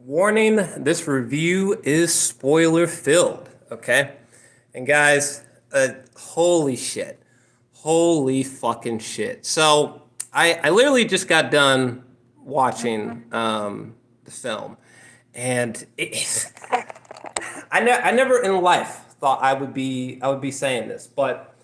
Warning, this review is spoiler filled, okay? And guys, holy shit. Holy fucking shit. So, I literally just got done watching the film. And I never in life thought I would be saying this, but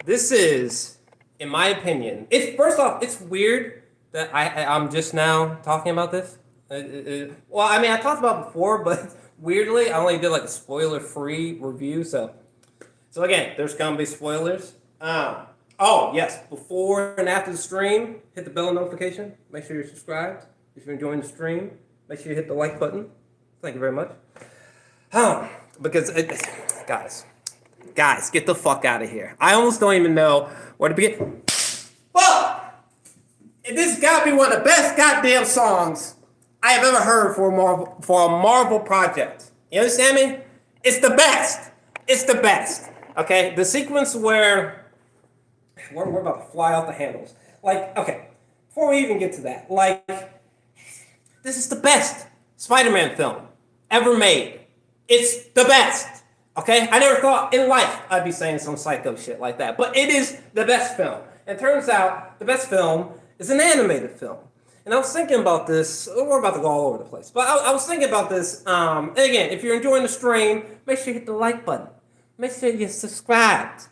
this is, in my opinion, it's first off, it's weird that I'm just now talking about this. Well, I mean, I talked about it before, but weirdly, I only did like a spoiler-free review. So again, there's gonna be spoilers. Oh yes, before and after the stream, hit the bell notification. Make sure you're subscribed. If you're enjoying the stream, make sure you hit the like button. Thank you very much. Because guys, get the fuck out of here. I almost don't even know where to begin. Well, this gotta be one of the best goddamn songs I have ever heard for a Marvel project. You understand me? It's the best. It's the best. Okay, the sequence where we're about to fly off the handles. Like, okay, before we even get to that, like, this is the best Spider-Man film ever made. It's the best. Okay, I never thought in life I'd be saying some psycho shit like that, but it is the best film. And it turns out the best film is an animated film. And I was thinking about this. We're about to go all over the place. But I was thinking about this. And again, if you're enjoying the stream, make sure you hit the like button. Make sure you're subscribed.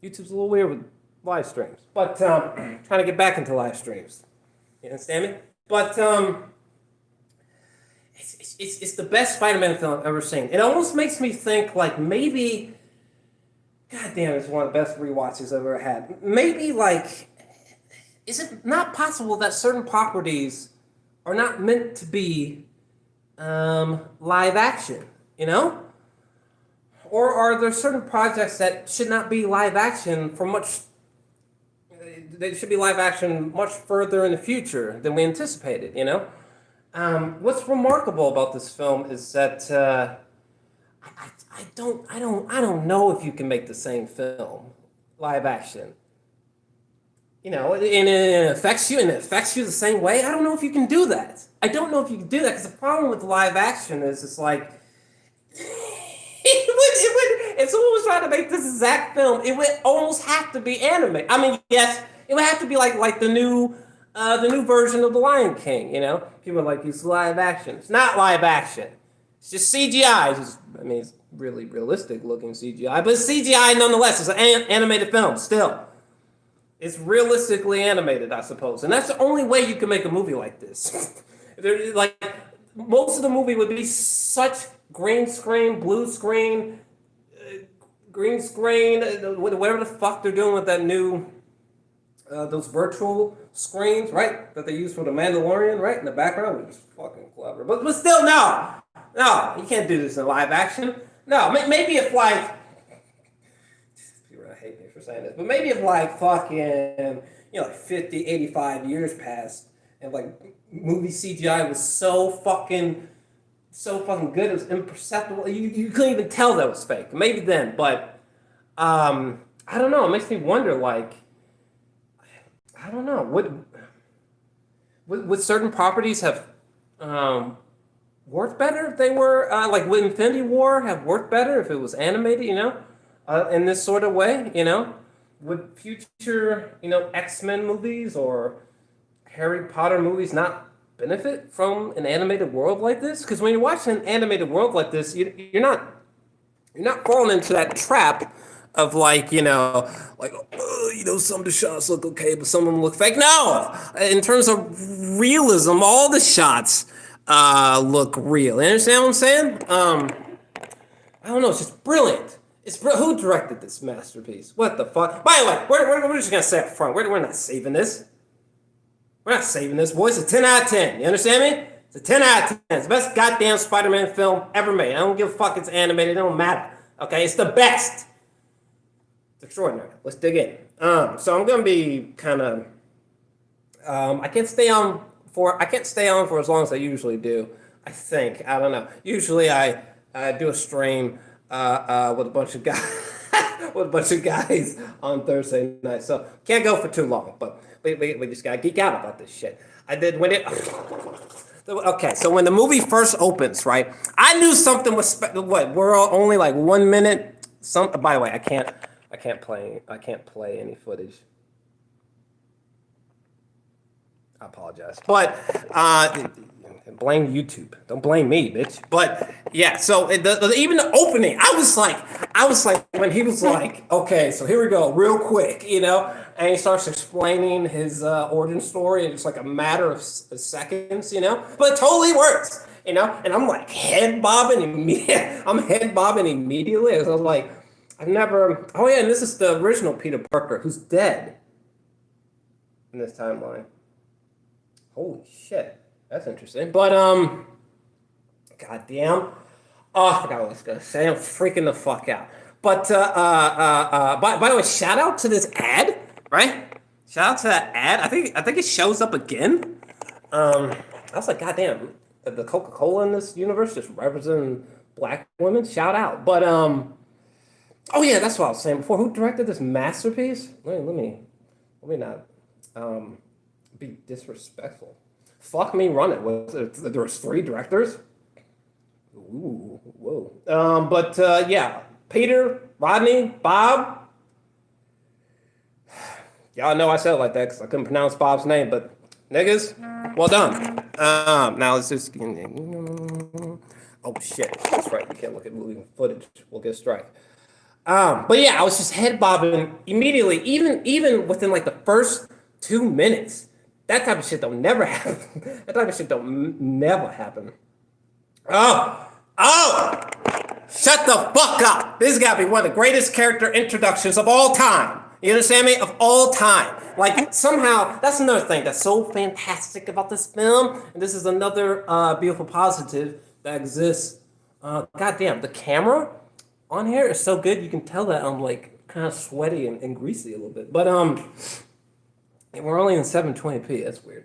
YouTube's a little weird with live streams. But trying to get back into live streams. You understand me? But it's the best Spider-Man film I've ever seen. It almost makes me think like maybe, God damn, it's one of the best rewatches I've ever had. Maybe like, is it not possible that certain properties are not meant to be live action, you know? Or are there certain projects that should not be live action they should be live action much further in the future than we anticipated, you know? What's remarkable about this film is that I don't know if you can make the same film live action. You know, and it affects you, the same way. I don't know if you can do that. I don't know if you can do that, because the problem with live action is it's like, if someone was trying to make this exact film, it would almost have to be animated. I mean, yes, it would have to be like the new version of The Lion King, you know? People are like, it's live action. It's not live action. It's just CGI. It's really realistic looking CGI, but it's CGI nonetheless. It's an animated film still. It's realistically animated, I suppose. And that's the only way you can make a movie like this. Like, most of the movie would be such green screen, blue screen, green screen, whatever the fuck they're doing with that new, those virtual screens, right? That they use for The Mandalorian, right? In the background, which is fucking clever. But still, no, you can't do this in live action. No, maybe if like, hate me for saying this, but maybe if like fucking, like 50, 85 years passed and like movie CGI was so fucking good, it was imperceptible. You couldn't even tell that was fake. Maybe then, but I don't know. It makes me wonder, like, I don't know. Would certain properties have worked better if they were, like, would Infinity War have worked better if it was animated, you know? In this sort of way, you know? Would future, X-Men movies or Harry Potter movies not benefit from an animated world like this? Because when you're watching an animated world like this, you're not falling into that trap of like, some of the shots look okay, but some of them look fake. No! In terms of realism, all the shots look real. You understand what I'm saying? I don't know, it's just brilliant. Who directed this masterpiece? What the fuck? By the way, we're just gonna say up front, we're not saving this. We're not saving this, boys. It's a 10 out of 10. You understand me? It's a 10 out of 10. It's the best goddamn Spider-Man film ever made. I don't give a fuck. It's animated. It don't matter. Okay? It's the best. It's extraordinary. Let's dig in. So I'm gonna be kind of. I can't stay on for as long as I usually do. I think. I don't know. Usually I do a stream with a bunch of guys on Thursday night. So can't go for too long, but we just gotta geek out about this shit. I did when it Okay, so when the movie first opens, right? I knew something was what? We're only like 1 minute. By the way, I can't play any footage. I apologize, but blame YouTube. Don't blame me, bitch. But yeah, so even the opening, I was like when he was like, okay, so here we go, real quick, and he starts explaining his origin story in just like a matter of seconds, but it totally works, and I'm like head bobbing immediately. I'm head bobbing immediately. I was like, I've never. Oh yeah, and this is the original Peter Parker who's dead in this timeline. Holy shit, that's interesting. But goddamn, oh, I forgot what I was gonna say. I'm freaking the fuck out. But by the way, shout out to this ad, right? Shout out to that ad. I think it shows up again. I was like, goddamn, the Coca-Cola in this universe just representing black women. Shout out. But oh yeah, that's what I was saying before. Who directed this masterpiece? Let me not be disrespectful. Fuck me running. There was 3 directors? Ooh, whoa. But yeah, Peter, Rodney, Bob. Y'all know I said it like that because I couldn't pronounce Bob's name, but niggas, well done. Now let's just. Oh shit, that's right. You can't look at moving footage. We'll get a strike. But yeah, I was just head bobbing immediately, even within like the first 2 minutes. That type of shit don't never happen. That type of shit don't never happen. Oh! Shut the fuck up! This has got to be one of the greatest character introductions of all time. You understand me? Of all time. Like, somehow, that's another thing that's so fantastic about this film. And this is another beautiful positive that exists. Goddamn, the camera on here is so good. You can tell that I'm like kind of sweaty and greasy a little bit. But we're only in 720p. That's weird.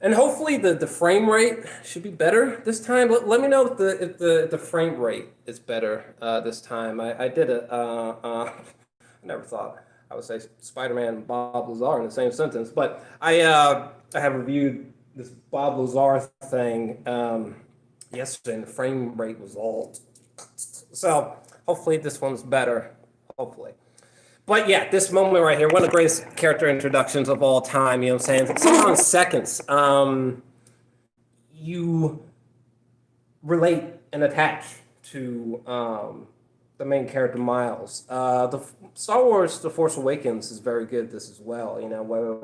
And hopefully the frame rate should be better this time. Let me know if the frame rate is better this time. I did it. I never thought I would say Spider-Man and Bob Lazar in the same sentence, but I have reviewed this Bob Lazar thing yesterday, and the frame rate was all. So hopefully this one's better. Hopefully. But yeah, this moment right here, one of the greatest character introductions of all time, you know what I'm saying? Somehow in seconds, you relate and attach to the main character, Miles. The Star Wars The Force Awakens is very good this as well, whether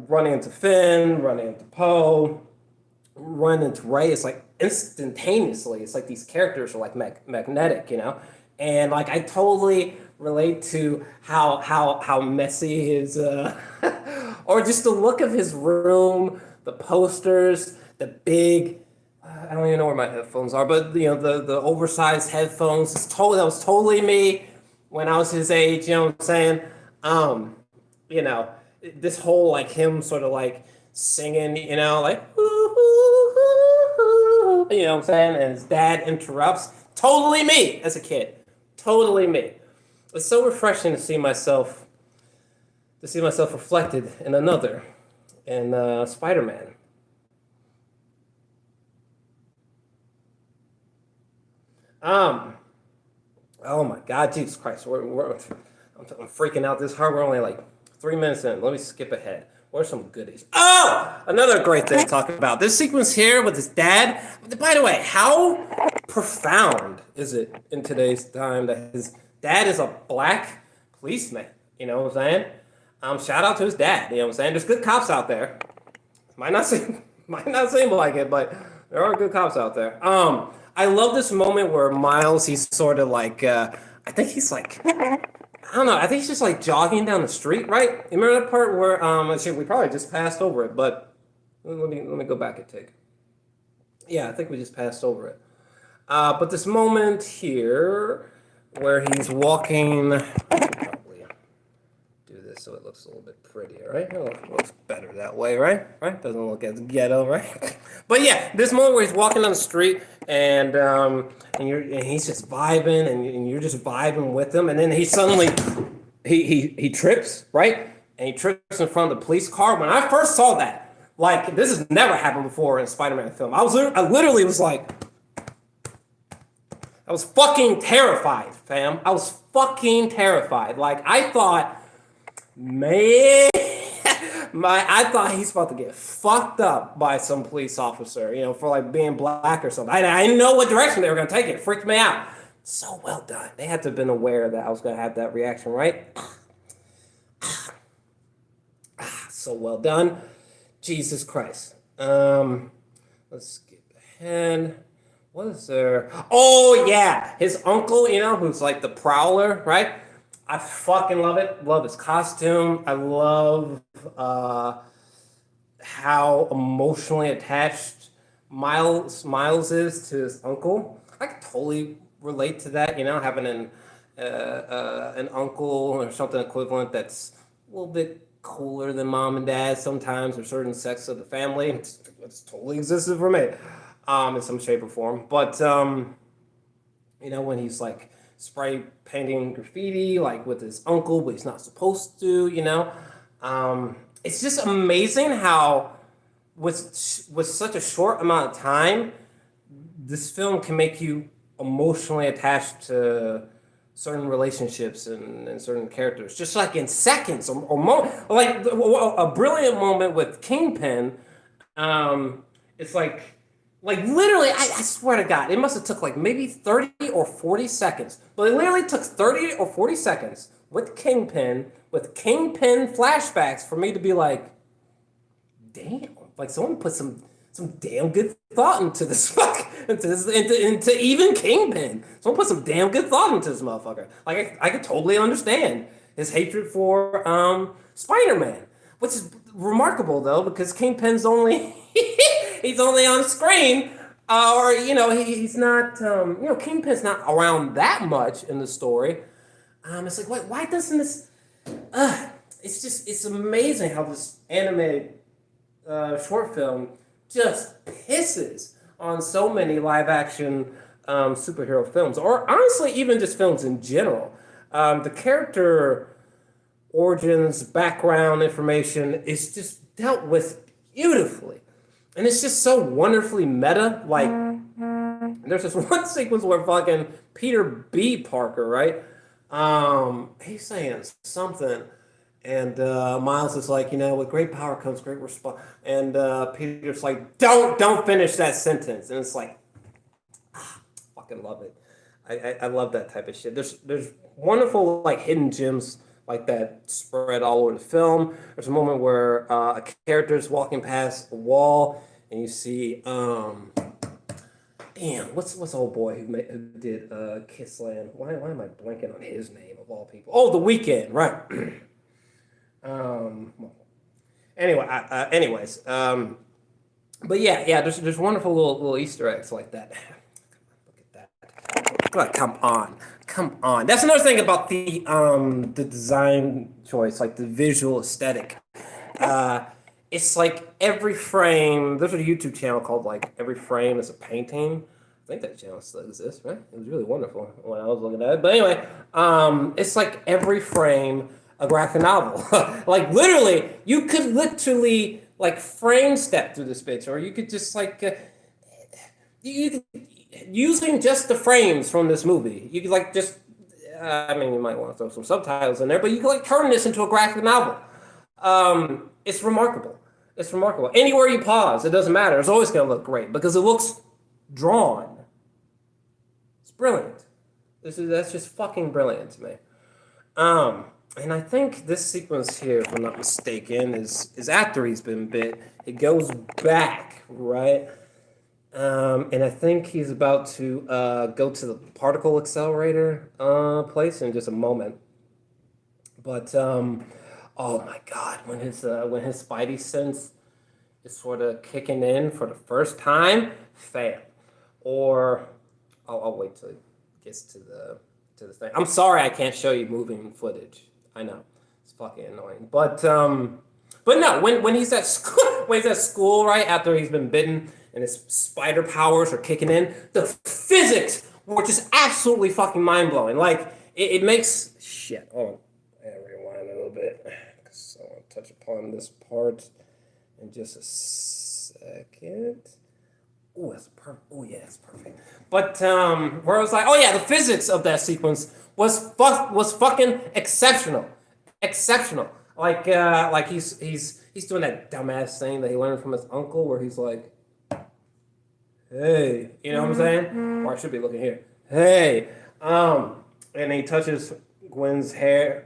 running into Finn, running into Poe, running into Rey, it's like instantaneously, it's like these characters are like magnetic, and like I totally relate to how messy his or just the look of his room, the posters, the big I don't even know where my headphones are, but the oversized headphones that was totally me when I was his age, you know what I'm saying? This whole like him sort of like singing, like you know what I'm saying, and his dad interrupts, totally me as a kid. Totally me. It's so refreshing to see myself reflected in Spider-Man. Oh my God, Jesus Christ! I'm freaking out this hard. We're only like 3 minutes in. Let me skip ahead. What are some goodies? Oh, another great thing to talk about. This sequence here with his dad. By the way, how profound is it in today's time that his dad is a black policeman? You know what I'm saying? Shout out to his dad. You know what I'm saying? There's good cops out there. Might not seem like it, but there are good cops out there. I love this moment where Miles, he's sort of like, I think he's like, I don't know. I think he's just like jogging down the street, right? You remember that part where we probably just passed over it, but let me go back and take. Yeah, I think we just passed over it. But this moment here where he's walking, probably do this so it looks a little bit prettier, right? It looks better that way, right? Right? Doesn't look as ghetto, right? But yeah, this moment where he's walking down the street and he's just vibing and you're just vibing with him, and then he suddenly he trips, right? And he trips in front of the police car. When I first saw that, Like, this has never happened before in a Spider-Man film. I literally was like, I was fucking terrified, fam. I was fucking terrified. Like, I thought, man, I thought he's about to get fucked up by some police officer, for like being black or something. I didn't know what direction they were gonna take it. It freaked me out. So well done. They had to have been aware that I was gonna have that reaction, right? So well done. Jesus Christ. Let's skip ahead. What is there? Oh yeah, his uncle, who's like the Prowler, right? I fucking love it. Love his costume. I love how emotionally attached Miles is to his uncle. I could totally relate to that. Having an uncle or something equivalent that's a little bit cooler than mom and dad sometimes, or certain sects of the family. It's totally existed for me, in some shape or form. But when he's like spray painting graffiti like with his uncle, but he's not supposed to. It's just amazing how with such a short amount of time, this film can make you emotionally attached to certain relationships and certain characters, just like in seconds or like a brilliant moment with Kingpin. It's like literally, I swear to God, it must have took like maybe 30 or 40 seconds, but it literally took 30 or 40 seconds with Kingpin flashbacks for me to be like, damn, like someone put some damn good thought into this into even Kingpin. Someone put some damn good thought into this motherfucker. Like I could totally understand his hatred for Spider-Man, which is remarkable though, because Kingpin's only he's only on screen, or he's not Kingpin's not around that much in the story. It's like why doesn't this? It's amazing how this animated short film just pisses on so many live action superhero films, or honestly even just films in general. The character origins, background information is just dealt with beautifully, and it's just so wonderfully meta. Like, there's this one sequence where fucking Peter B. Parker, right? He's saying something. And Miles is like, with great power comes great response. And Peter's like, don't finish that sentence. And it's like, fucking love it. I love that type of shit. There's wonderful like hidden gems like that spread all over the film. There's a moment where a character is walking past a wall, and you see, damn, what's old boy who did Kissland? Why am I blanking on his name of all people? Oh, The Weeknd, right? Anyways, but yeah, there's wonderful little Easter eggs like that. Look at that. Come on. That's another thing about the design choice, like the visual aesthetic. It's like every frame. There's a YouTube channel called like Every Frame is a Painting. I think that channel still exists, right? It was really wonderful when I was looking at it. But anyway, it's like every frame a graphic novel. Like literally, you could literally like frame step through this bitch, or you could just like using just the frames from this movie. You could like just, you might want to throw some subtitles in there, but you could like turn this into a graphic novel. It's remarkable. It's remarkable. Anywhere you pause, it doesn't matter. It's always going to look great because it looks drawn. It's brilliant. That's just fucking brilliant to me. And I think this sequence here, if I'm not mistaken, is after he's been bit. It goes back, right? And I think he's about to go to the particle accelerator place in just a moment. But oh my God, when his Spidey sense is sort of kicking in for the first time, fam. Or I'll wait till it gets to the thing. I'm sorry I can't show you moving footage. I know it's fucking annoying, but no, when he's at school, right after he's been bitten and his spider powers are kicking in, the physics were just absolutely fucking mind blowing. Like it makes shit. Oh, rewind a little bit because I want to touch upon this part in just a second. Oh, that's perfect. Oh yeah, that's perfect. But where I was like, oh yeah, the physics of that sequence was fucking exceptional, exceptional. Like he's doing that dumbass thing that he learned from his uncle, where he's like, hey, you know what I'm saying? Or I should be looking here. Hey, and he touches Gwen's hair.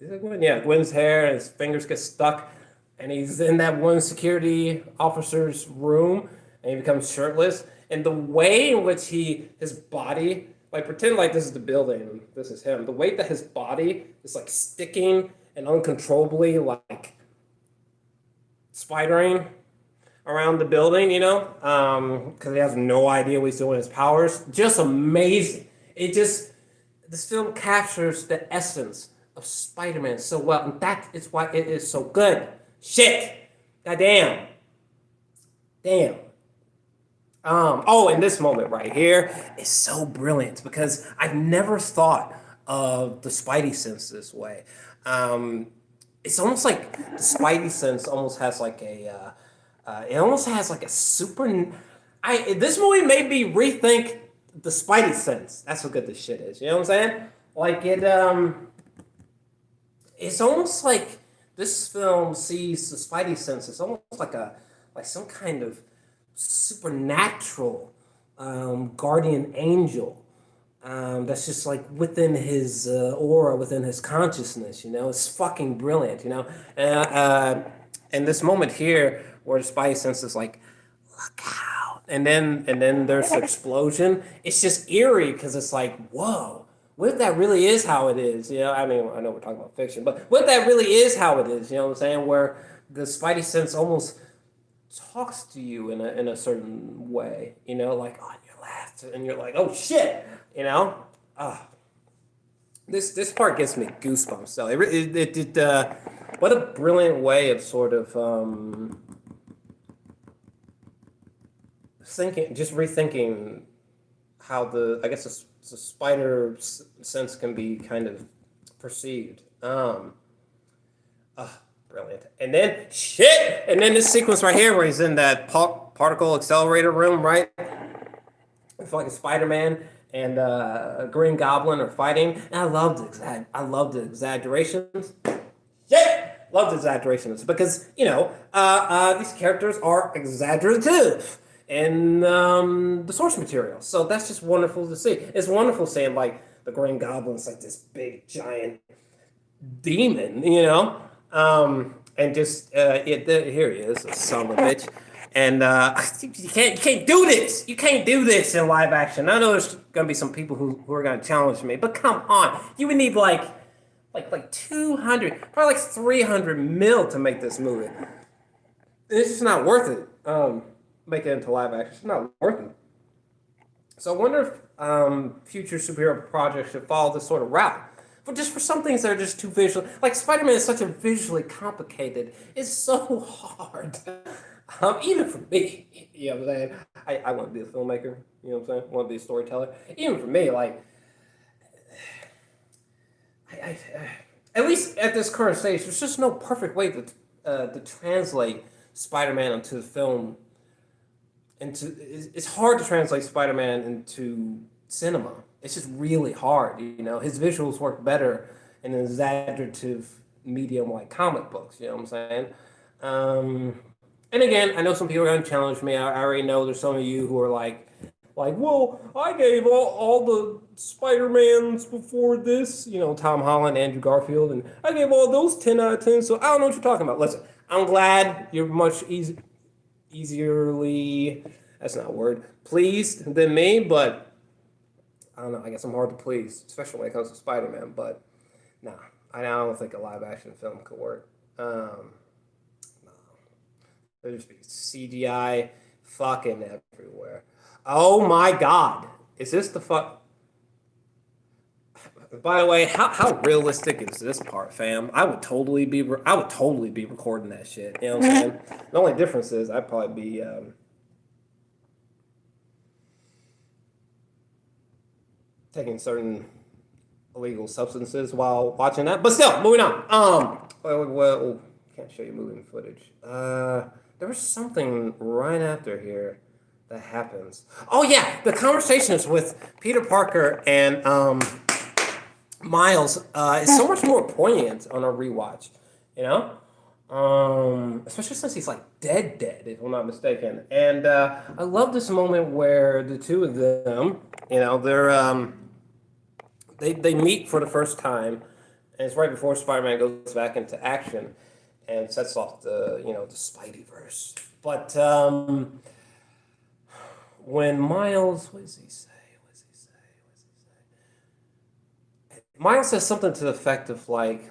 Is it Gwen? Yeah, Gwen's hair, and his fingers get stuck, and he's in that one security officer's room, and he becomes shirtless. And the way in which his body, like pretend like this is the building, and this is him. The way that his body is like sticking and uncontrollably like spidering around the building, you know, because he has no idea what he's doing with his powers. Just amazing. This film captures the essence of Spider-Man so well, and that is why it is so good. Shit. Goddamn. Damn. And this moment right here is so brilliant because I've never thought of the Spidey sense this way. It's almost like the Spidey sense almost has like it almost has like a super. This movie made me rethink the Spidey sense. That's how good this shit is. You know what I'm saying? Like it's almost like this film sees the Spidey sense. It's almost like some kind of supernatural guardian angel that's just like within his aura, within his consciousness. You know, it's fucking brilliant. You know, and this moment here where the Spidey sense is like, look out, and then there's the explosion. It's just eerie because it's like, whoa. What if that really is how it is? You know, I mean, I know we're talking about fiction, but what if that really is how it is? You know what I'm saying? Where the Spidey sense almost talks to you in a certain way, you know, like on your left, and you're like, oh shit, you know. This part gets me goosebumps. So what a brilliant way of sort of rethinking how the spider sense can be kind of perceived. Brilliant. And then this sequence right here where he's in that particle accelerator room, right? It's like a Spider-Man and a Green Goblin are fighting. And I loved the exaggerations. Shit! Loved the exaggerations because, you know, these characters are exaggerative in the source material. So that's just wonderful to see. It's wonderful seeing like the Green Goblin's like this big giant demon, you know. And just here he is, a son of a bitch. And you can't do this. You can't do this in live action. I know there's gonna be some people who are gonna challenge me, but come on, you would need like 200, probably like 300 mil to make this movie. It's just not worth it. Make it into live action. It's not worth it. So I wonder if future superhero projects should follow this sort of route. But just for some things that are just too visual. Like Spider-Man is such a visually complicated. It's so hard. Even for me, you know what I'm saying? I want to be a filmmaker. You know what I'm saying? I want to be a storyteller. Even for me, like, at least at this current stage, there's just no perfect way to translate Spider-Man into the film. It's hard to translate Spider-Man into cinema. It's just really hard, you know. His visuals work better in an exaggerative medium like comic books, you know what I'm saying? And again, I know some people are going to challenge me. I already know there's some of you who are like, well, I gave all the Spider-Mans before this, you know, Tom Holland, Andrew Garfield, and I gave all those 10 out of 10, so I don't know what you're talking about. Listen, I'm glad you're much easierly, that's not a word, pleased than me, but I don't know, I guess I'm hard to please, especially when it comes to Spider-Man, but nah, I don't think a live-action film could work. No. There'd just be CGI fucking everywhere. Oh my god, is this the fuck? By the way, how realistic is this part, fam? I would totally be recording that shit, you know what I'm saying? The only difference is I'd probably be, taking certain illegal substances while watching that. But still, moving on. Well, can't show you moving footage. There was something right after here that happens. Oh yeah, the conversations with Peter Parker and Miles is so much more poignant on a rewatch. You know, especially since he's like dead, if I'm not mistaken. And I love this moment where the two of them, you know, they meet for the first time, and it's right before Spider-Man goes back into action and sets off the the Spideyverse. But when Miles, what does he say? Miles says something to the effect of like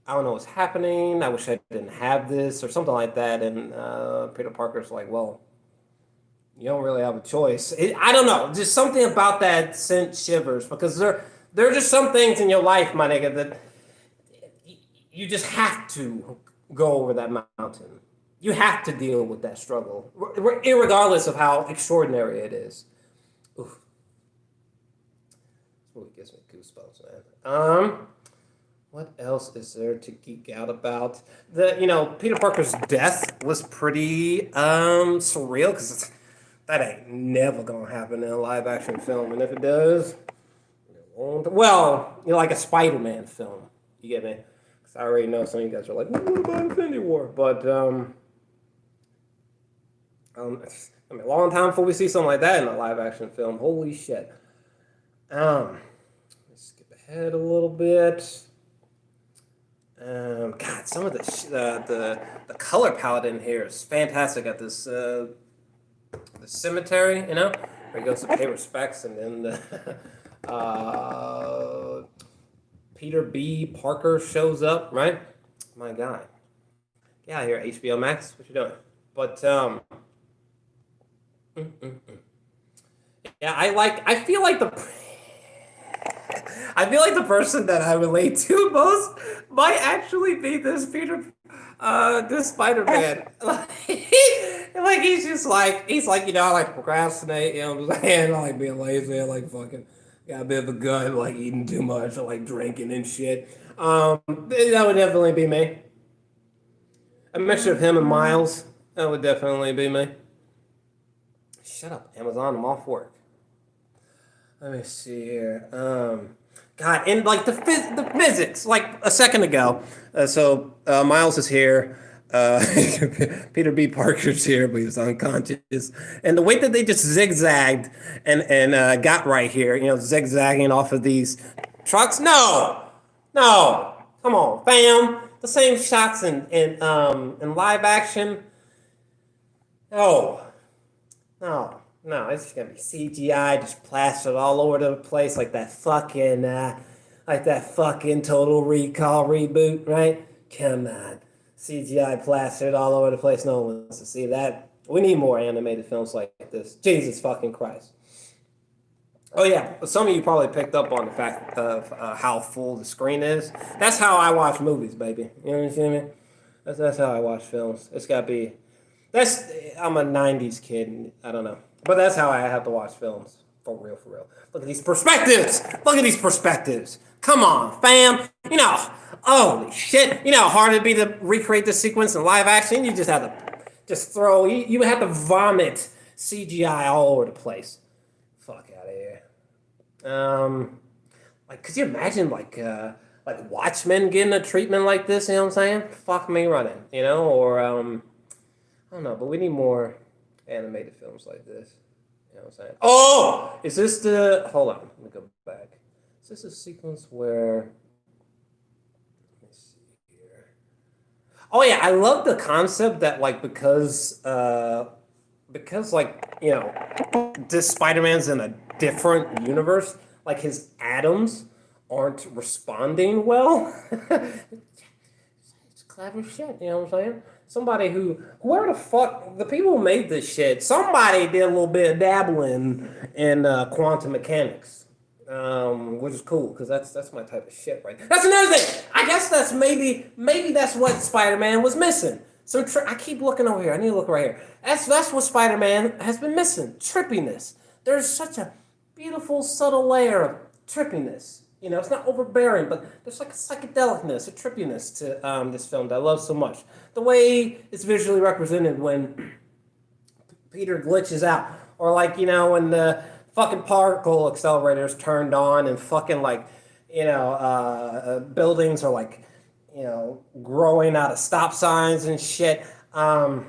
I don't know what's happening. I wish I didn't have this or something like that. And Peter Parker's like, well, you don't really have a choice. I don't know. Just something about that sent shivers because there are just some things in your life, my nigga, that you just have to go over that mountain. You have to deal with that struggle, irregardless of how extraordinary it is. Oof. This movie gives me goosebumps, man. What else is there to geek out about? Peter Parker's death was pretty surreal because that ain't never gonna happen in a live action film, and if it does, well, like a Spider-Man film, you get me? Because I already know some of you guys are like, what about Infinity War? But a long time before we see something like that in a live action film. Holy shit. Let's skip ahead a little bit. God, some of the color palette in here is fantastic at this the cemetery, where he goes to pay respects, and then the Peter B. Parker shows up, right? My God, get out of here, HBO Max. What you doing? But yeah, I feel like the person that I relate to most might actually be this this Spider-Man. He's like, I like to procrastinate, you know what I'm saying? I like being lazy, I like fucking got a bit of a gut, like eating too much, I like drinking and shit. That would definitely be me. A mixture of him and Miles, that would definitely be me. Shut up, Amazon, I'm off work. Let me see here. God, and like the physics, like a second ago. Miles is here. Peter B. Parker's here, but he was unconscious. And the way that they just zigzagged and got right here, zigzagging off of these trucks. No, come on, fam. The same shots in live action. No, it's just gonna be CGI, just plastered all over the place like that fucking Total Recall reboot, right? Come on, CGI plastered all over the place. No one wants to see that. We need more animated films like this. Jesus fucking Christ. Oh yeah, some of you probably picked up on the fact of how full the screen is. That's how I watch movies, baby. You know what I'm saying? That's how I watch films. It's gotta be. I'm a '90s kid. I don't know. But that's how I have to watch films. For real. Look at these perspectives. Come on, fam. Holy shit. You know how hard it'd be to recreate this sequence in live action? You just have to throw, you have to vomit CGI all over the place. Fuck out of here. Could you imagine, like Watchmen getting a treatment like this, you know what I'm saying? Fuck me running, or, I don't know, but we need more animated films like this. You know what I'm saying? Oh! Is this hold on, let me go back. Is this a sequence where, let me see here. Oh yeah, I love the concept that because this Spider-Man's in a different universe, like his atoms aren't responding well. It's clever shit, you know what I'm saying? Somebody whoever the fuck, the people who made this shit, somebody did a little bit of dabbling in quantum mechanics, which is cool, because that's my type of shit, right? That's another thing. I guess that's maybe that's what Spider-Man was missing. I keep looking over here. I need to look right here. That's what Spider-Man has been missing. Trippiness. There's such a beautiful, subtle layer of trippiness it's not overbearing, but there's like a psychedelicness, a trippiness to this film that I love so much. The way it's visually represented when Peter glitches out, or like when the fucking particle accelerator is turned on and fucking like buildings are like growing out of stop signs and shit. And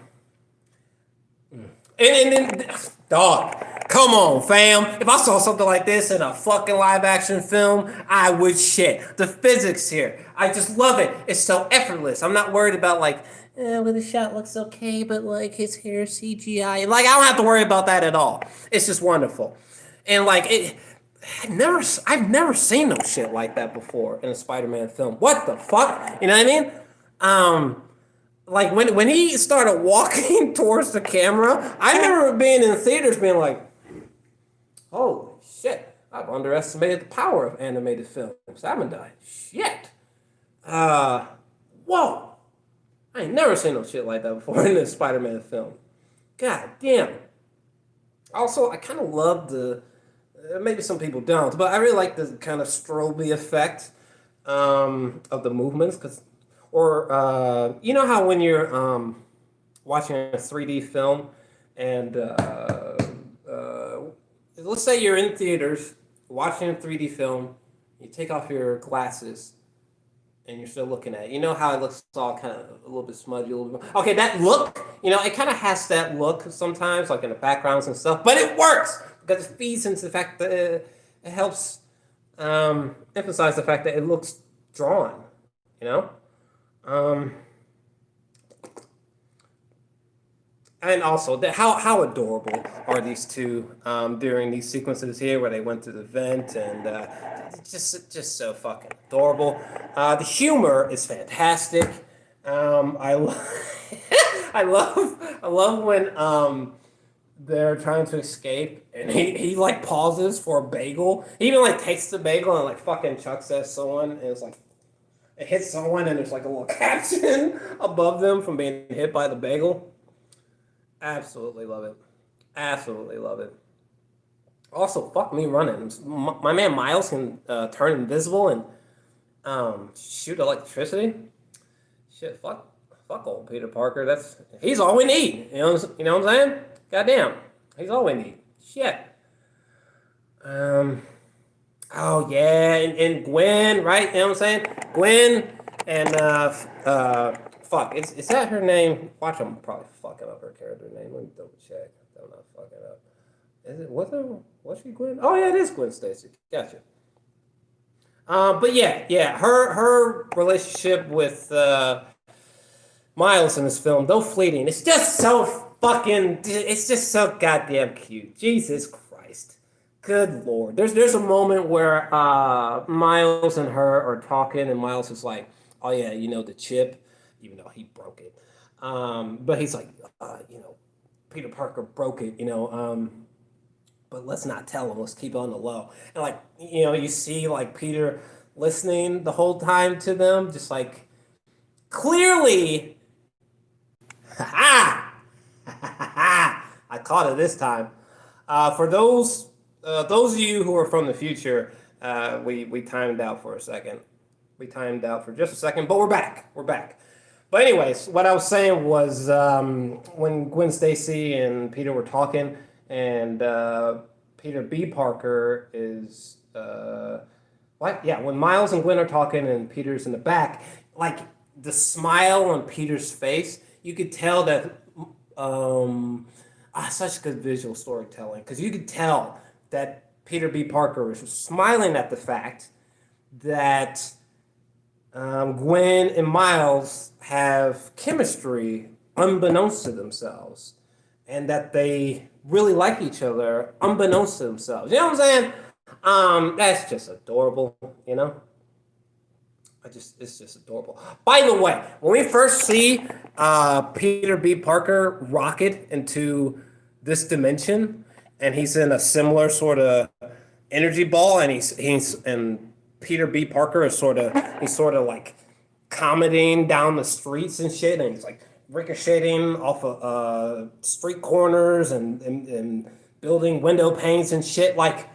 then, dog, come on, fam. If I saw something like this in a fucking live action film, I would shit. The physics here, I just love it. It's so effortless. I'm not worried about like, well, the shot looks okay, but like his hair CGI. Like, I don't have to worry about that at all. It's just wonderful. And like, I've never seen no shit like that before in a Spider-Man film. What the fuck? You know what I mean? Like when he started walking towards the camera, I remember being in theaters being like, holy shit, I've underestimated the power of animated films. I haven't done shit. Whoa. I ain't never seen no shit like that before in a Spider-Man film. God damn. Also, I kind of love maybe some people don't, but I really like the kind of strobe effect of the movements, or you know how when you're watching a 3D film and let's say you're in theaters watching a 3D film, you take off your glasses and you're still looking at it. You know how it looks all kind of a little bit smudgy, a little bit. Okay, that look, it kind of has that look sometimes, like in the backgrounds and stuff, but it works because it feeds into the fact that it helps emphasize the fact that it looks drawn, and also how adorable are these two during these sequences here where they went to the vent, and it's just so fucking adorable. The humor is fantastic. I love when they're trying to escape and he like pauses for a bagel. He even like takes the bagel and like fucking chucks at someone, and it's like it hits someone and there's like a little caption above them from being hit by the bagel. Absolutely love it. Absolutely love it. Also, fuck me running. My man Miles can turn invisible and shoot electricity. Shit, fuck old Peter Parker. He's all we need. You know what I'm saying? Goddamn, he's all we need. Shit. Oh yeah, and Gwen, right? You know what I'm saying? Gwen and fuck, is that her name? Watch, I'm probably fucking up her character name. Let me double check. I'm not fucking up. Is it? Was she Gwen? Oh yeah, it is Gwen Stacy. Gotcha. But yeah, her relationship with Miles in this film, though fleeting, it's just so goddamn cute. Jesus Christ. Good Lord. There's a moment where Miles and her are talking, and Miles is like, oh yeah, the chip, even though he broke it. But he's like, Peter Parker broke it, but let's not tell him. Let's keep it on the low. And like, you see like Peter listening the whole time to them, just like clearly, I caught it this time. For those of you who are from the future, we timed out for a second. We timed out for just a second, but we're back. We're back. But anyways, what I was saying was when Gwen Stacy and Peter were talking, and Peter B. Parker is when Miles and Gwen are talking and Peter's in the back, like the smile on Peter's face, you could tell that such good visual storytelling, because you could tell that Peter B. Parker was smiling at the fact that Gwen and Miles have chemistry unbeknownst to themselves, and that they really like each other unbeknownst to themselves. You know what I'm saying? That's just adorable, It's just adorable. By the way, when we first see Peter B. Parker rocket into this dimension, and he's in a similar sort of energy ball, and and Peter B. Parker is sort of like commenting down the streets and shit, and he's like ricocheting off of street corners and building window panes and shit. Like,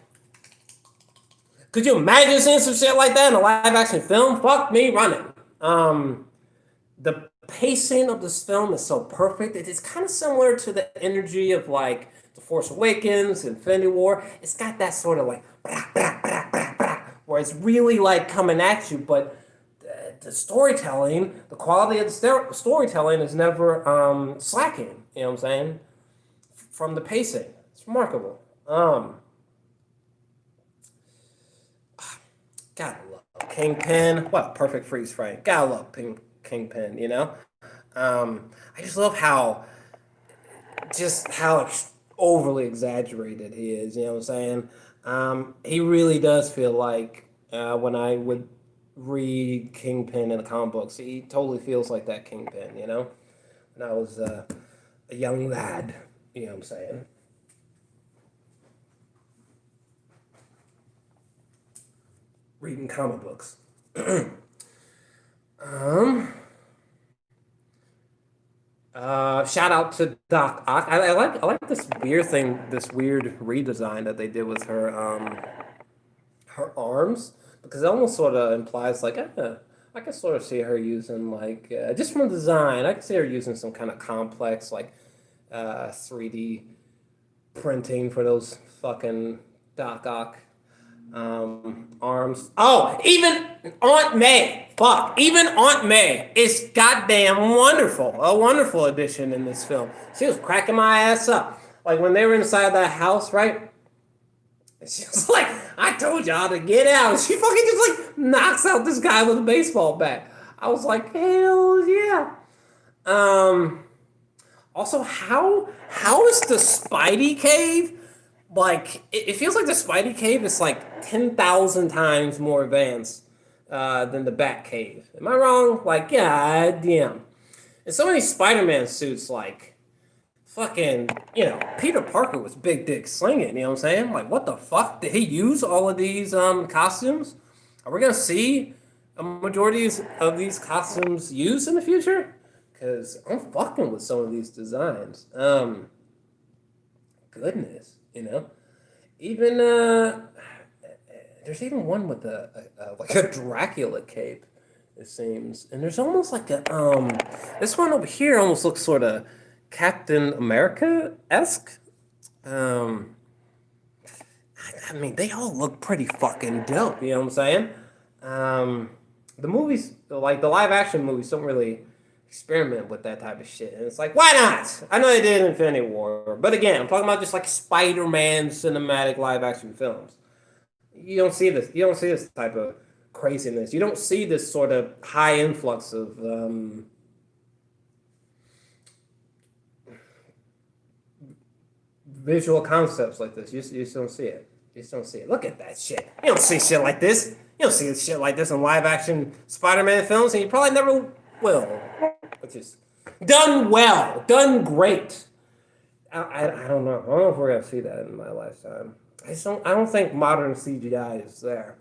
Could you imagine seeing some shit like that in a live action film? Fuck me running. The pacing of this film is so perfect. It is kind of similar to the energy of like The Force Awakens, Infinity War. It's got that sort of like where it's really like coming at you, but the storytelling, the quality of the storytelling is never slacking. You know what I'm saying? From the pacing, it's remarkable. Gotta love Kingpin. What a perfect freeze frame. Gotta love Kingpin. You know, I just love how overly exaggerated he is. You know what I'm saying? He really does feel like when I would read Kingpin in the comic books, he totally feels like that Kingpin. You know, when I was a young lad. You know what I'm saying? Reading comic books. Shout out to Doc Ock. I like this weird thing, this weird redesign that they did with her arms, because it almost sort of implies like I can sort of see her using like just from the design, I can see her using some kind of complex like 3D printing for those fucking Doc Ock arms. Oh, even Aunt May. Fuck. Even Aunt May is goddamn wonderful. A wonderful addition in this film. She was cracking my ass up. Like when they were inside that house, right? She was like, I told y'all to get out. She fucking just like knocks out this guy with a baseball bat. I was like, hell yeah. Also, how is the Spidey cave? Like, it feels like the Spidey cave is like 10,000 times more advanced than the Bat cave. Am I wrong? Like, yeah, damn. And some of these Spider-Man suits, like, fucking, you know, Peter Parker was big dick slinging, you know what I'm saying? Like, what the fuck? Did he use all of these costumes? Are we going to see a majority of these costumes used in the future? Because I'm fucking with some of these designs. Goodness, you know? Even, there's even one with like a Dracula cape, it seems. And there's almost like a, this one over here almost looks sort of Captain America-esque. I mean, they all look pretty fucking dope, you know what I'm saying? The movies, like the live action movies, don't really experiment with that type of shit. And it's like, why not? I know they did in Infinity War. But again, I'm talking about just like Spider-Man cinematic live action films. You don't see this. You don't see this type of craziness. You don't see this sort of high influx of visual concepts like this. You just don't see it. You just don't see it. Look at that shit. You don't see shit like this. You don't see shit like this in live action Spider-Man films, and you probably never will. Which is done well, done great. I don't know. I don't know if we're gonna see that in my lifetime. I don't think modern CGI is there.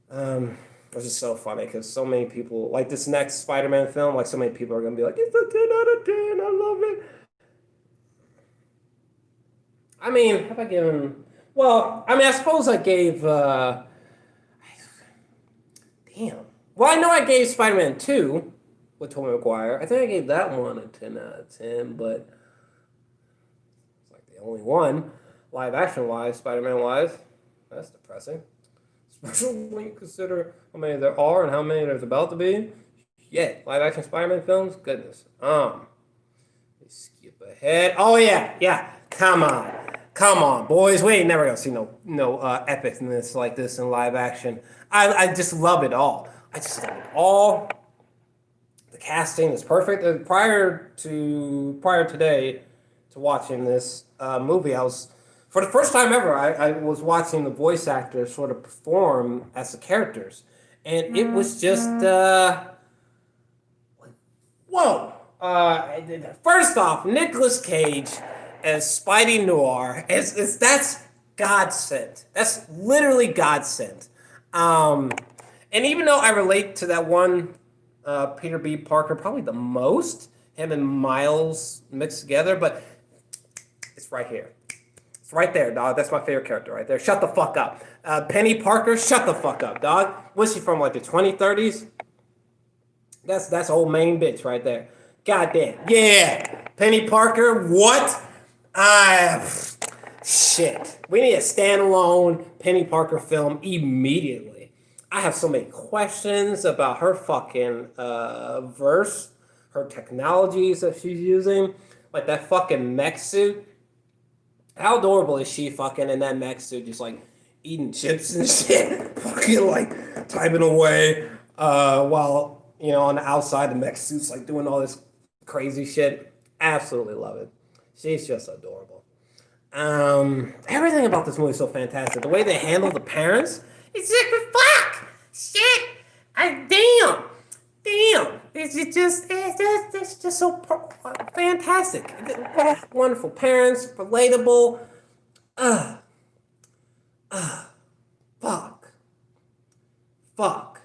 Which is so funny because so many people like this next Spider-Man film. Like so many people are gonna be like, it's a 10 out of 10. I love it. I mean, have I given? Well, I mean, I suppose I gave. Damn. Well, I know I gave Spider-Man 2 with Tobey Maguire. I think I gave that one a 10 out of 10, but it's like the only one, live action wise, Spider-Man wise. That's depressing. Especially when you consider how many there are and how many there's about to be. Yeah, live action Spider-Man films, goodness. Let's skip ahead. Oh yeah. Come on, boys. We ain't never gonna see no epicness like this in live action. I just love it all. I just love it all. The casting is perfect. Prior today to watching this movie, I was, for the first time ever, I was watching the voice actors sort of perform as the characters, and it was just whoa. First off, Nicolas Cage as Spidey Noir that's God sent. That's literally God sent. And even though I relate to that one Peter B. Parker probably the most, him and Miles mixed together, but it's right here. It's right there, dog. That's my favorite character right there. Shut the fuck up. Penny Parker, shut the fuck up, dog. What's she from, like the 2030s? That's old main bitch right there. Goddamn. Yeah. Penny Parker, what? Shit. We need a standalone Penny Parker film immediately. I have so many questions about her fucking verse, her technologies that she's using, like that fucking mech suit. How adorable is she fucking in that mech suit, just like eating chips and shit, fucking like typing away, while on the outside the mech suit's like doing all this crazy shit. Absolutely love it. She's just adorable. Everything about this movie is so fantastic. The way they handle the parents, it's like fuck, shit, damn. It's just so fantastic. Wonderful parents, relatable. Fuck.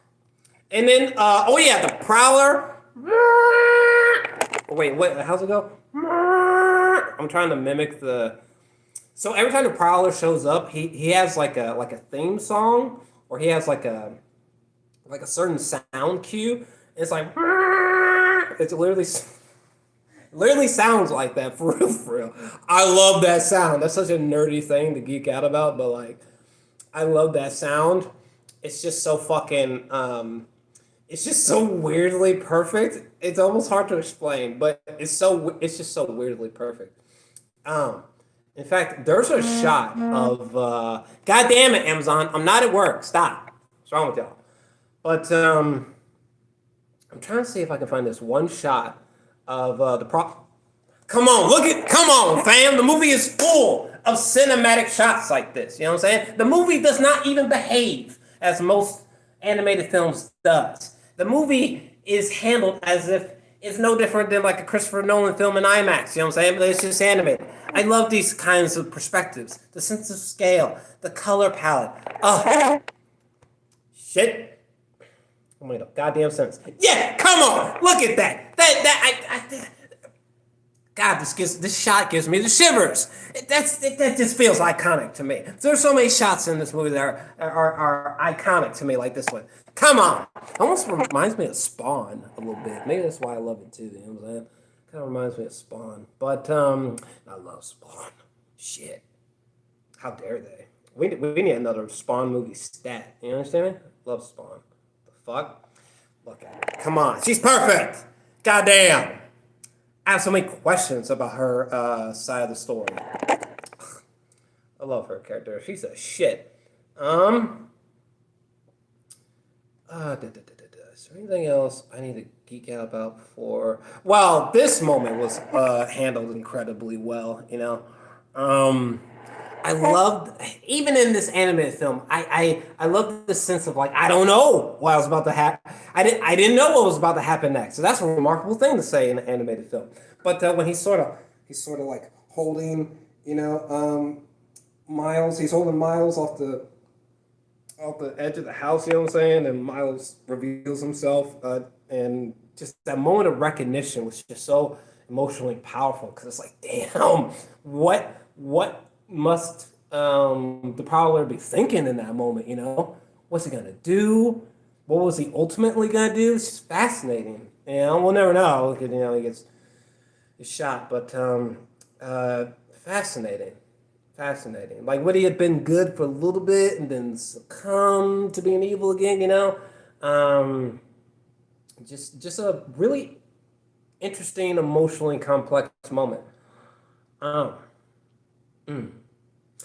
And then, oh yeah, the Prowler. Wait, what? How's it go? I'm trying to mimic the. So every time the Prowler shows up, he has like a theme song, or he has like a certain sound cue. It's like it's literally sounds like that for real. I love that sound. That's such a nerdy thing to geek out about, but like I love that sound. It's just so fucking it's just so weirdly perfect. It's almost hard to explain, but it's just so weirdly perfect. In fact, there's a shot of God damn it, Amazon, I'm not at work. Stop. What's wrong with y'all? But I'm trying to see if I can find this one shot of Come on, fam. The movie is full of cinematic shots like this. You know what I'm saying? The movie does not even behave as most animated films does. The movie is handled as if it's no different than like a Christopher Nolan film in IMAX. You know what I'm saying? But it's just animated. I love these kinds of perspectives, the sense of scale, the color palette. Oh, shit. Oh my goddamn sense. Yeah, come on, look at that. God, this shot gives me the shivers. That just feels iconic to me. There's so many shots in this movie that are iconic to me, like this one. Come on, almost reminds me of Spawn a little bit. Maybe that's why I love it too. You know what I'm saying? Kind of reminds me of Spawn, but I love Spawn. Shit, how dare they? We need another Spawn movie stat. You understand me? Love Spawn. The fuck? Look at her. Come on, she's perfect. Goddamn. I have so many questions about her side of the story. I love her character. She's a shit. Is there anything else I need to geek out about before? Well, this moment was handled incredibly well. I loved, even in this animated film, I loved the sense of like, I don't know what was about to happen. I didn't know what was about to happen next. So that's a remarkable thing to say in an animated film. But when he's sort of like holding, Miles, he's holding Miles off the edge of the house, you know what I'm saying? And Miles reveals himself, and just that moment of recognition was just so emotionally powerful, because it's like, damn, what must the Prowler be thinking in that moment, What's he gonna do? What was he ultimately gonna do? It's just fascinating. We'll never know, because, he gets shot, but fascinating. Like, would he have been good for a little bit and then succumb to being evil again, Just a really interesting, emotionally complex moment.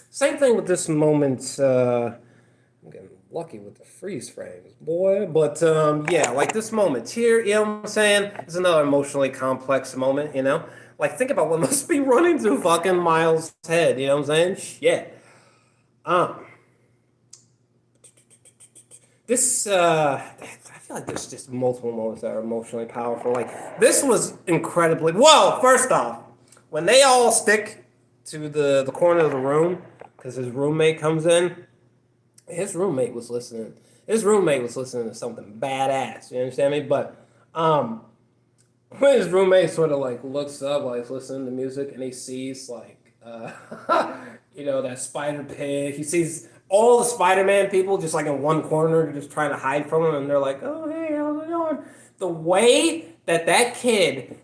Same thing with this moment. I'm getting lucky with the freeze frames, boy. But yeah, like this moment here, you know what I'm saying? It's another emotionally complex moment, Like, think about what must be running through fucking Miles' head, you know what I'm saying? Shit. This, I feel like there's just multiple moments that are emotionally powerful. Like, this was incredibly, well, first off, when they all stick to the corner of the room, because his roommate comes in, his roommate was listening to something badass, you understand me? But, when his roommate sort of like looks up while he's listening to music, and he sees like that spider pig. He sees all the Spider-Man people just like in one corner, just trying to hide from him, and they're like, "Oh, hey, how's it going?" The way that that kid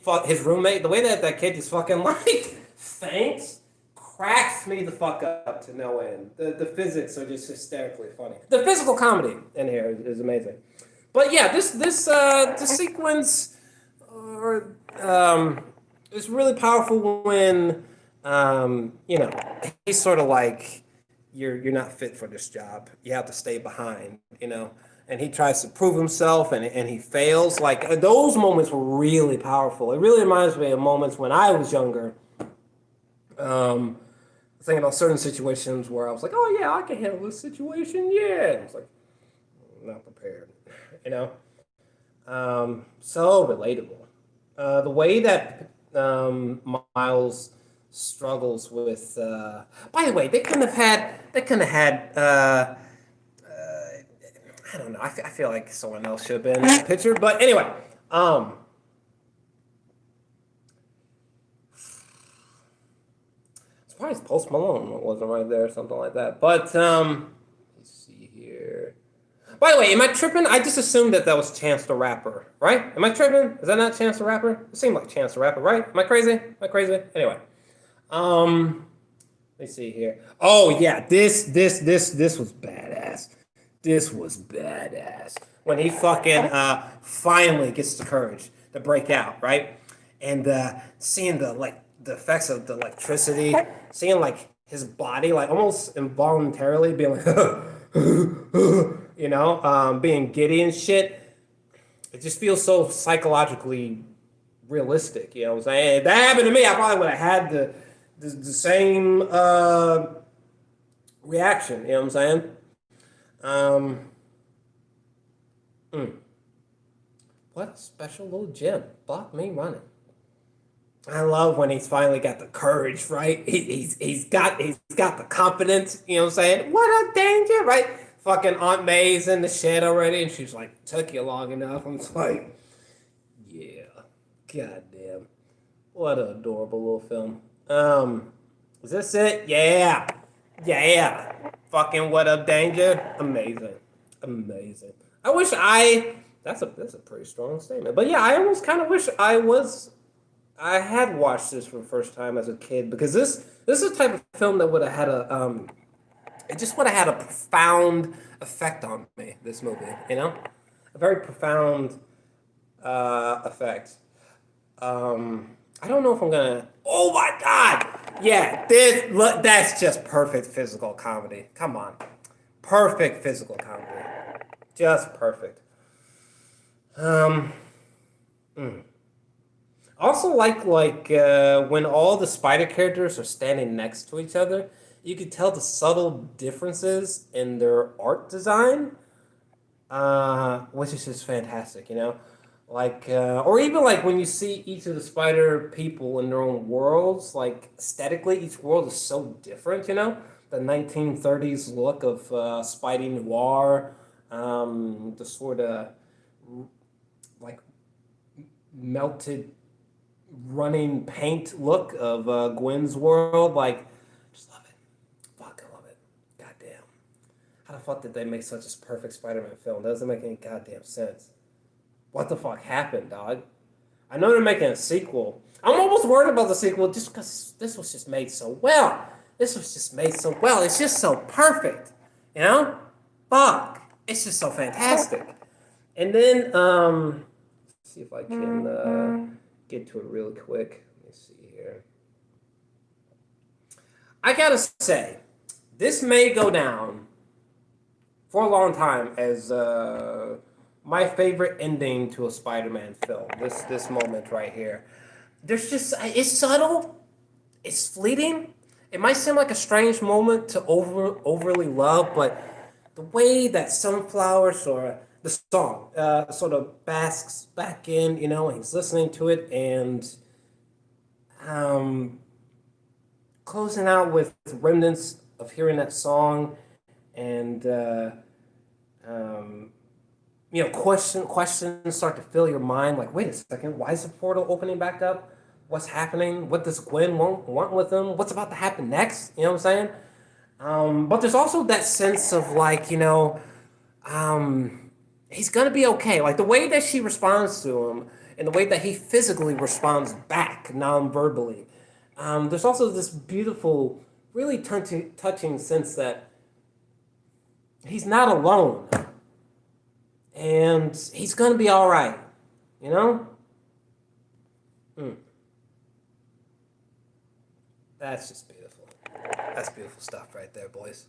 fuck his roommate, the way that that kid just fucking like faints, cracks me the fuck up to no end. The physics are just hysterically funny. The physical comedy in here is amazing. But yeah, this sequence or it's really powerful when he's sort of like you're not fit for this job. You have to stay behind, and he tries to prove himself and he fails. Like those moments were really powerful. It really reminds me of moments when I was younger. Thinking about certain situations where I was like, oh yeah, I can handle this situation. Yeah, and it's like I'm not prepared, you know. So relatable. The way that Miles struggles with. By the way, they couldn't have had. They couldn't have had. I don't know. I feel like someone else should have been in that picture. But anyway, surprised Post Malone wasn't right there or something like that. But let's see here. By the way, am I tripping? I just assumed that was Chance the Rapper, right? Am I tripping? Is that not Chance the Rapper? It seemed like Chance the Rapper, right? Am I crazy? Am I crazy? Anyway, let's see here. Oh yeah, this was badass. This was badass when he fucking finally gets the courage to break out, right? And seeing the effects of the electricity, seeing like his body like almost involuntarily being like being giddy and shit. It just feels so psychologically realistic. You know what I'm saying? If that happened to me, I probably would have had the same reaction. You know what I'm saying? What a special little gem. Block me running. I love when he's finally got the courage, right? He's got the confidence, you know what I'm saying? What a danger, right? Fucking Aunt May's in the shed already, and she's like, took you long enough. I'm just like, yeah, goddamn. What an adorable little film. Is this it? Yeah. Yeah. Fucking what up, danger? Amazing. Amazing. That's a pretty strong statement. But yeah, I almost kind of wish I had watched this for the first time as a kid because this is the type of film that would have had it just would have had a profound effect on me. This movie, a very profound effect. I don't know if I'm gonna. Oh my god! Yeah, that's just perfect physical comedy. Come on, perfect physical comedy, just perfect. Um. Also, when all the spider characters are standing next to each other, you could tell the subtle differences in their art design, which is just fantastic. Or even like when you see each of the spider people in their own worlds, like aesthetically, each world is so different. The 1930s look of Spidey Noir, the sort of like melted running paint look of Gwen's world. Like, just love it. Fuck, I love it. Goddamn. How the fuck did they make such a perfect Spider-Man film? Doesn't make any goddamn sense. What the fuck happened, dog? I know they're making a sequel. I'm almost worried about the sequel just because this was just made so well. This was just made so well. It's just so perfect. Fuck. It's just so fantastic. And then, let's see if I can get to it really quick. Let me see here. I gotta say, this may go down for a long time as my favorite ending to a Spider-Man film. This moment right here. It's subtle, it's fleeting. It might seem like a strange moment to overly love, but the way that Sunflowers or the song sort of basks back in, and he's listening to it and closing out with remnants of hearing that song and questions start to fill your mind like, wait a second, why is the portal opening back up? what's happening, what does Gwen want with him, what's about to happen next, you know what I'm saying? But there's also that sense of like, he's gonna be okay. Like the way that she responds to him and the way that he physically responds back non-verbally. There's also this beautiful, really touching sense that he's not alone. And he's gonna be all right, you know? That's just beautiful. That's beautiful stuff right there, boys.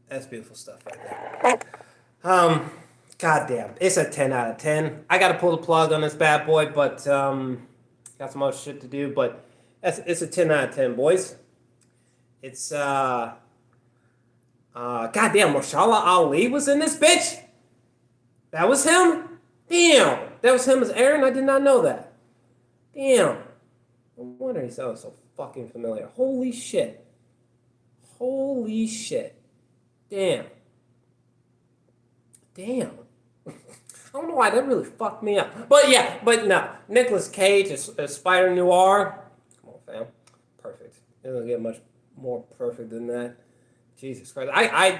That's beautiful stuff right there. Goddamn, it's a 10 out of 10. I gotta pull the plug on this bad boy, but got some other shit to do. But it's a 10 out of 10, boys. It's goddamn, Mahershala Ali was in this bitch. That was him. Damn, that was him as Aaron. I did not know that. Damn. No wonder he sounds so fucking familiar. Holy shit. Holy shit. Damn. Damn. I don't know why that really fucked me up. But yeah, but no. Nicolas Cage is Spider Noir. Come on, fam. Perfect. It doesn't get much more perfect than that. Jesus Christ. I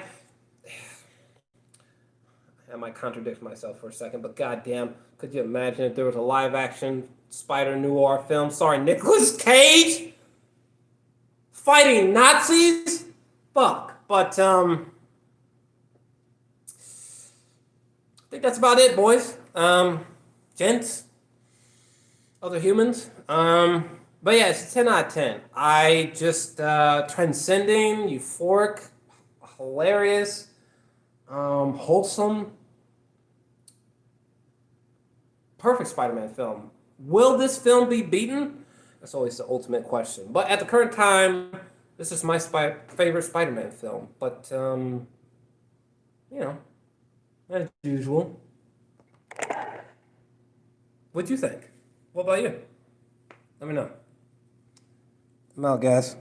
might contradict myself for a second, but goddamn, could you imagine if there was a live action Spider Noir film starring Nicolas Cage fighting Nazis? Fuck. But I think that's about it, boys. Gents, other humans. But yeah, it's a 10 out of 10. I just transcending, euphoric, hilarious, wholesome, perfect Spider-Man film. Will this film be beaten? That's always the ultimate question. But at the current time, this is my favorite Spider-Man film. But as usual. What do you think? What about you? Let me know. I'm out, guys.